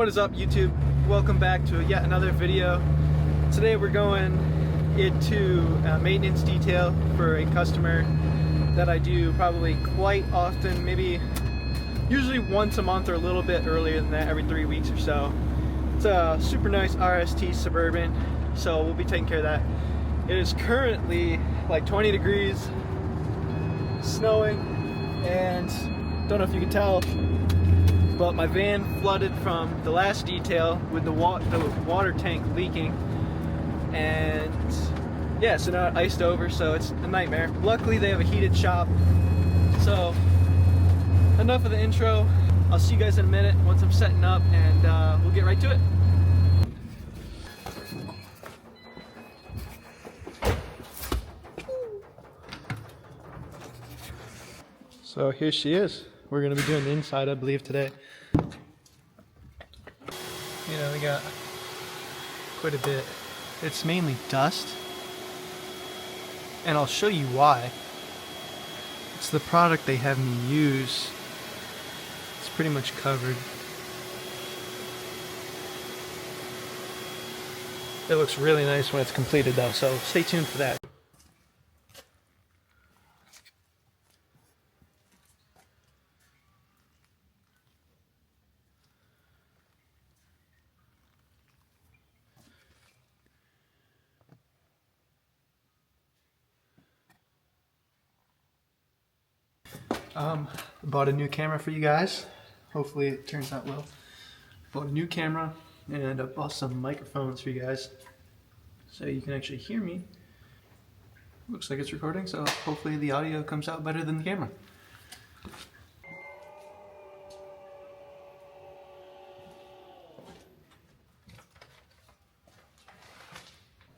What is up, YouTube? Welcome back to yet another video. Today we're going into maintenance detail for a customer that I do probably quite often, usually once a month or a little bit earlier than that, every 3 weeks or so. It's a super nice RST Suburban, so we'll be taking care of that. It is currently like 20 degrees, snowing, and don't know if you can tell, but my van flooded from the last detail with the water tank leaking, and yeah, so now it iced over, so it's a nightmare. Luckily they have a heated shop. So enough of the intro. I'll see you guys in a minute once I'm setting up, and we'll get right to it. So here she is. We're gonna be doing the inside, I believe, today. You know, we got quite a bit. It's mainly dust, and I'll show you why. It's the product they have me use. It's pretty much covered. It looks really nice when it's completed though, so stay tuned for that. Bought a new camera for you guys. Hopefully it turns out well. Bought a new camera, and I bought some microphones for you guys so you can actually hear me. Looks like it's recording, so hopefully the audio comes out better than the camera.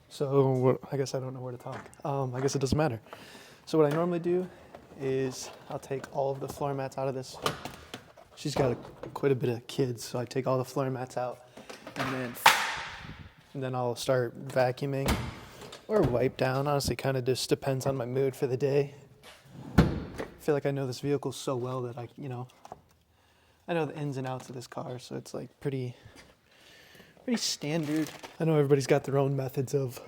So I guess I don't know where to talk. I guess it doesn't matter. So what I normally do is I'll take all of the floor mats out of this. She's got quite a bit of kids, so I take all the floor mats out, and then I'll start vacuuming or wipe down. Honestly, kind of just depends on my mood for the day. I feel like I know this vehicle so well that I know the ins and outs of this car, so it's like pretty standard. I know everybody's got their own methods of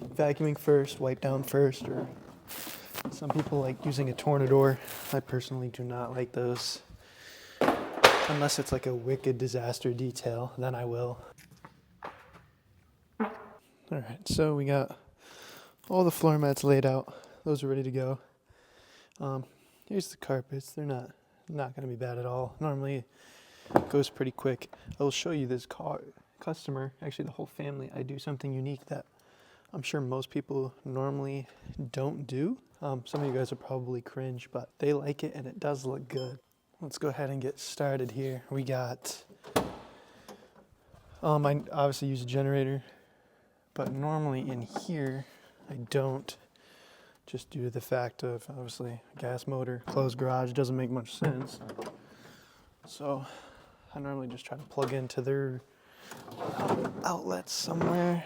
vacuuming first, wipe down first, or some people like using a tornador. I personally do not like those. Unless it's like a wicked disaster detail, then I will. Alright, so we got all the floor mats laid out. Those are ready to go. Here's the carpets. They're not going to be bad at all. Normally it goes pretty quick. I will show you this customer, actually the whole family. I do something unique that I'm sure most people normally don't do. Some of you guys will probably cringe, but they like it and it does look good. Let's go ahead and get started here. We got, I obviously use a generator, but normally in here I don't, just due to the fact of obviously gas motor, closed garage, doesn't make much sense. So I normally just try to plug into their outlets somewhere.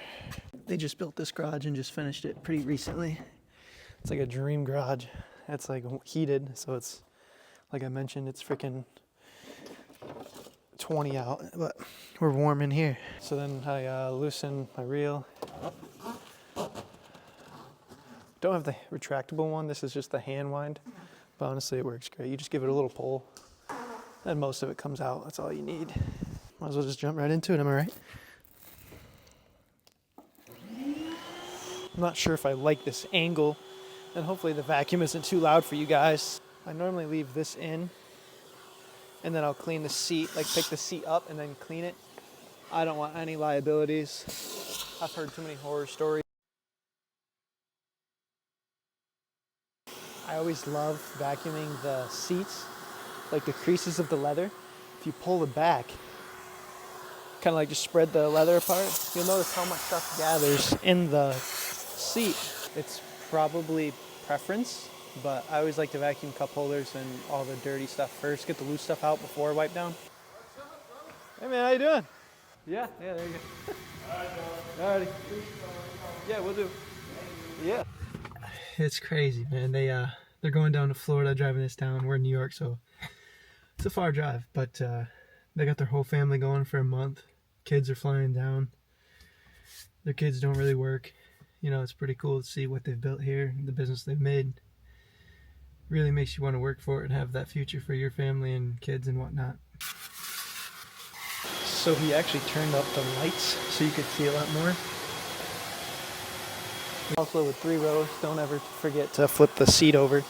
They just built this garage and just finished it pretty recently. It's like a dream garage. It's like heated, so it's, like I mentioned, it's freaking 20 out, but we're warm in here. So then I loosen my reel. Don't have the retractable one. This is just the hand wind, but honestly it works great. You just give it a little pull and most of it comes out. That's all you need. Might as well just jump right into it, am I right? I'm not sure if I like this angle, and hopefully the vacuum isn't too loud for you guys. I normally leave this in, and then I'll clean the seat, like pick the seat up and then clean it. I don't want any liabilities. I've heard too many horror stories. I always love vacuuming the seats, like the creases of the leather. If you pull the back, kind of like just spread the leather apart, you'll notice how much stuff gathers in the seat. It's probably preference, but I always like to vacuum cup holders and all the dirty stuff first. Get the loose stuff out before I wipe down. Hey man, how you doing? Yeah, there you go. Alrighty. Yeah, we'll do. Yeah. It's crazy, man. They're going down to Florida, driving this down. We're in New York, so it's a far drive, but They got their whole family going for a month. Kids are flying down. Their kids don't really work. You know, it's pretty cool to see what they've built here, the business they've made. Really makes you want to work for it and have that future for your family and kids and whatnot. So he actually turned up the lights so you could see a lot more. Also with 3 rows, don't ever forget to flip the seat over.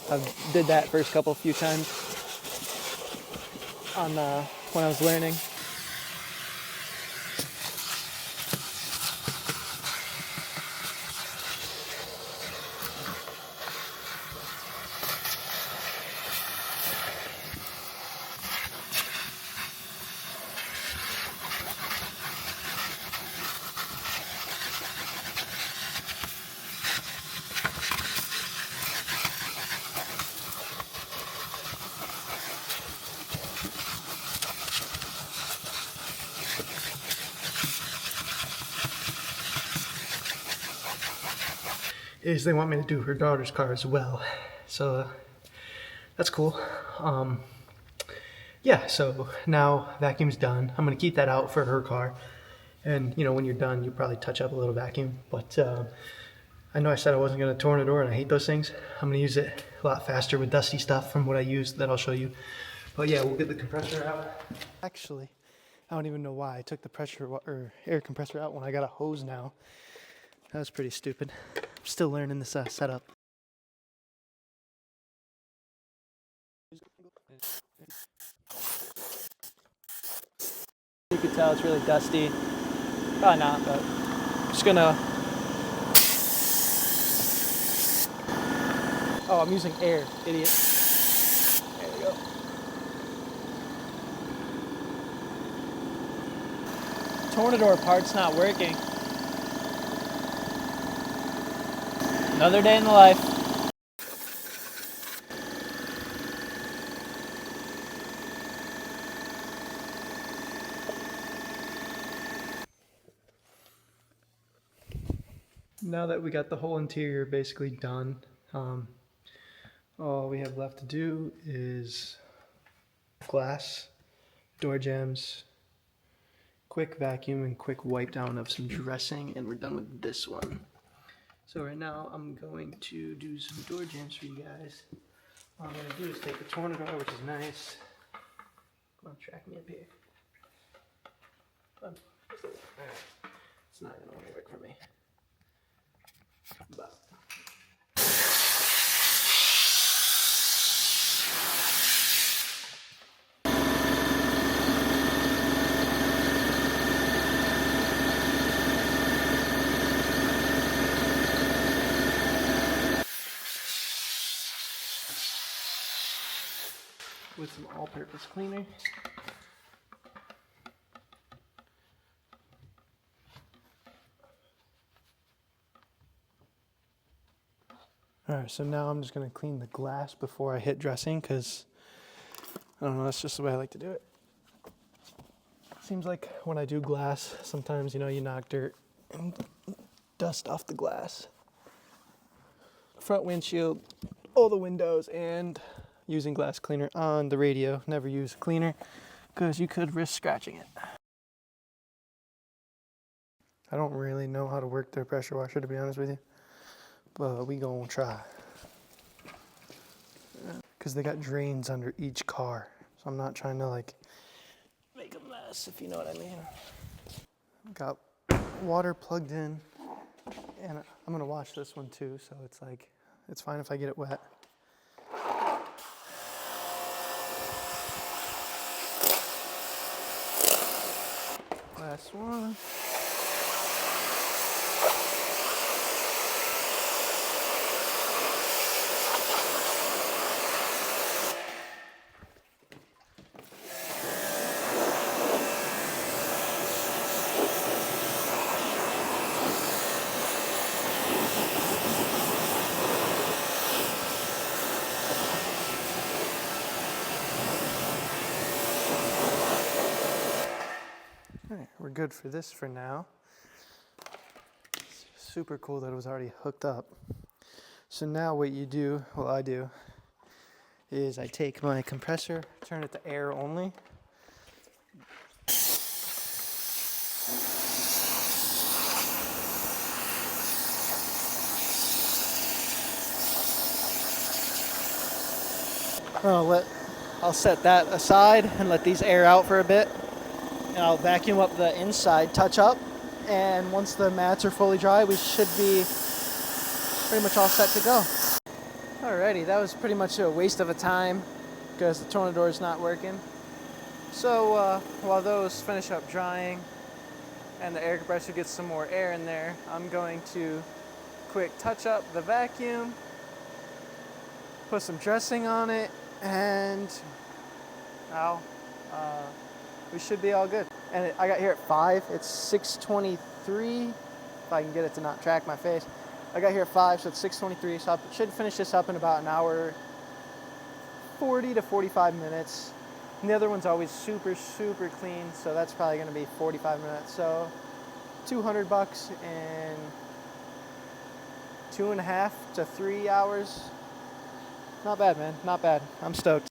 I did that first few times on when I was learning. Is they want me to do her daughter's car as well, so that's cool. Yeah, so now vacuum's done. I'm gonna keep that out for her car, and you know, when you're done you probably touch up a little vacuum, but I know I said I wasn't gonna tornador, and I hate those things. I'm gonna use it a lot faster with dusty stuff from what I used that I'll show you. But yeah, we'll get the compressor out. Actually, I don't even know why I took the pressure or air compressor out when I got a hose now. That was pretty stupid. I'm still learning this setup. You can tell it's really dusty. Probably not, but I'm just gonna... Oh, I'm using air, idiot. There we go. Tornador part's not working. Another day in the life. Now that we got the whole interior basically done, all we have left to do is glass, door jambs, quick vacuum, and quick wipe down of some dressing, and we're done with this one. So right now I'm going to do some door jambs for you guys. All I'm going to do is take the Tornador, which is nice. Come on, track me up here. It's not going to want to work for me. But with some all-purpose cleaner. Alright, so now I'm just going to clean the glass before I hit dressing, because, I don't know, that's just the way I like to do it. Seems like when I do glass, sometimes, you know, you knock dirt and dust off the glass. Front windshield, all the windows, and using glass cleaner on the radio. Never use cleaner, because you could risk scratching it. I don't really know how to work their pressure washer, to be honest with you. But we gonna try. Because they got drains under each car. So I'm not trying to like make a mess, if you know what I mean. Got water plugged in. And I'm gonna wash this one too, so it's like, it's fine if I get it wet. Last one. Alright, we're good for this for now. It's super cool that it was already hooked up. So now what you do, well I do, is I take my compressor, turn it to air only, I'll set that aside and let these air out for a bit. And I'll vacuum up the inside touch up. And once the mats are fully dry, we should be pretty much all set to go. Alrighty, that was pretty much a waste of a time because the Tornador is not working. So while those finish up drying and the air compressor gets some more air in there, I'm going to quick touch up the vacuum, put some dressing on it, and we should be all good. And I got here at 5. It's 6:23. If I can get it to not track my face. I got here at 5, so it's 6:23. So I should finish this up in about an hour, 40 to 45 minutes. And the other one's always super, super clean, so that's probably going to be 45 minutes. So $200 in 2.5 to 3 hours. Not bad, man. Not bad. I'm stoked.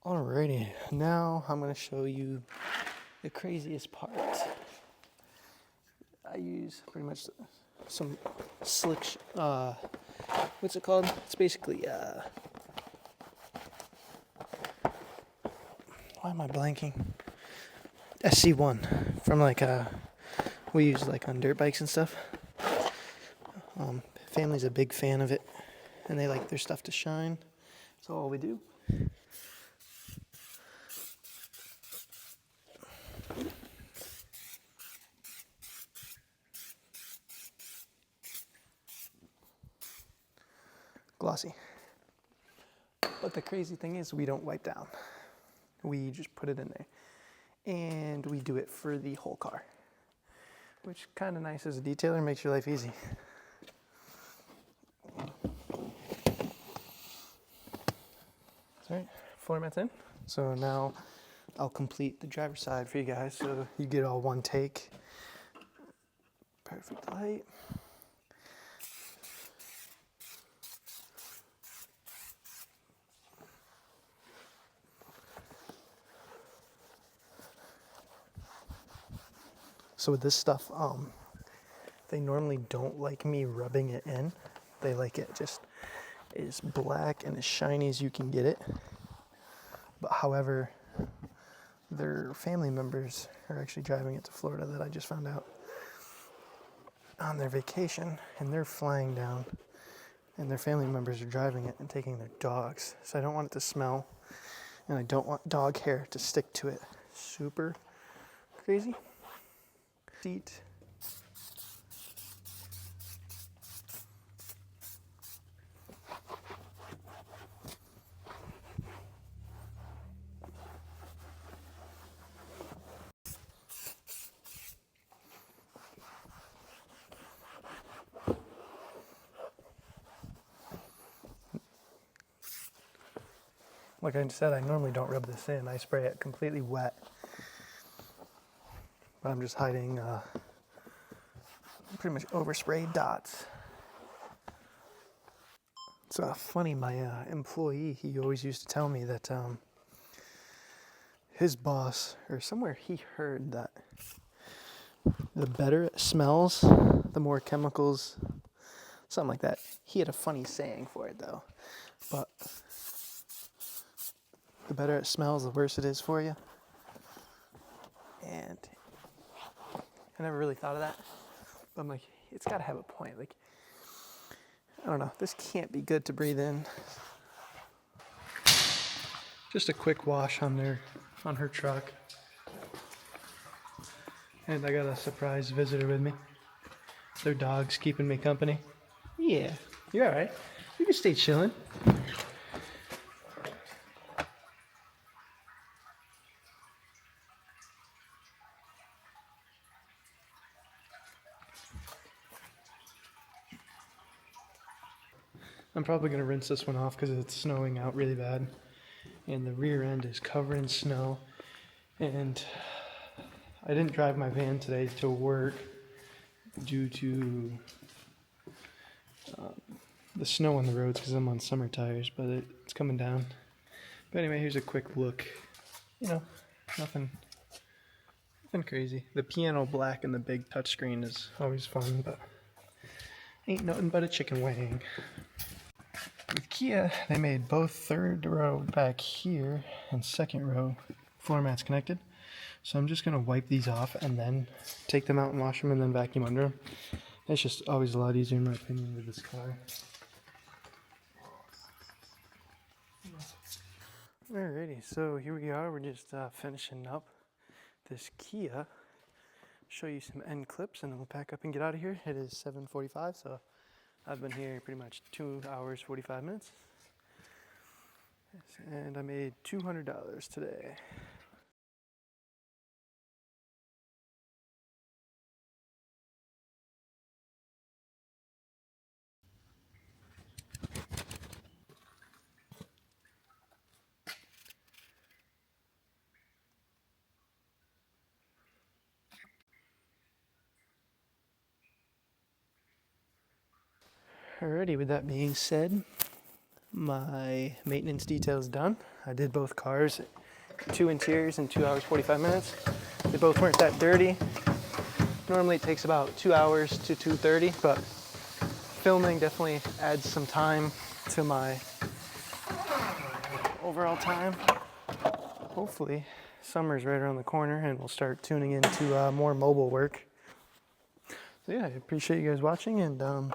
Alrighty, now I'm going to show you the craziest part. I use pretty much some slick, what's it called? It's basically, why am I blanking? SC1 from like, we use like on dirt bikes and stuff. Family's a big fan of it, and they like their stuff to shine. That's all we do. Glossy. But the crazy thing is we don't wipe down. We just put it in there. And we do it for the whole car, which kind of nice as a detailer, makes your life easy. Alright, floor mats in. So now I'll complete the driver's side for you guys so you get all one take. Perfect light. So with this stuff, they normally don't like me rubbing it in. They like it just as black and as shiny as you can get it. But however, their family members are actually driving it to Florida that I just found out on their vacation, and they're flying down, and their family members are driving it and taking their dogs. So I don't want it to smell, and I don't want dog hair to stick to it. Super crazy. Seat. Like I said, I normally don't rub this in. I spray it completely wet. But I'm just hiding pretty much oversprayed dots. It's funny, my employee, he always used to tell me that his boss, or somewhere he heard that the better it smells, the more chemicals, something like that. He had a funny saying for it though. But the better it smells, the worse it is for you. And I never really thought of that. But I'm like, it's got to have a point. Like, I don't know. This can't be good to breathe in. Just a quick wash on her truck. And I got a surprise visitor with me. Their dog's keeping me company. Yeah, you're all right. You can stay chilling. I'm probably going to rinse this one off because it's snowing out really bad. And the rear end is covered in snow. And I didn't drive my van today to work due to the snow on the roads because I'm on summer tires, but it's coming down. But anyway, here's a quick look. You know, nothing crazy. The piano black and the big touchscreen is always fun, but ain't nothing but a chicken wing. With Kia, they made both third row back here and second row floor mats connected. So I'm just gonna wipe these off and then take them out and wash them and then vacuum under them. It's just always a lot easier in my opinion with this car. Alrighty, so here we are. We're just finishing up this Kia. Show you some end clips and then we'll pack up and get out of here. It is 7:45, so I've been here pretty much 2 hours 45 minutes. And I made $200 today. Alrighty, with that being said, my maintenance detail is done. I did both cars, 2 interiors in 2 hours 45 minutes. They both weren't that dirty. Normally it takes about 2 hours to 2:30, but filming definitely adds some time to my overall time. Hopefully summer's right around the corner and we'll start tuning into more mobile work. So yeah, I appreciate you guys watching and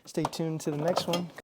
stay tuned to the next one.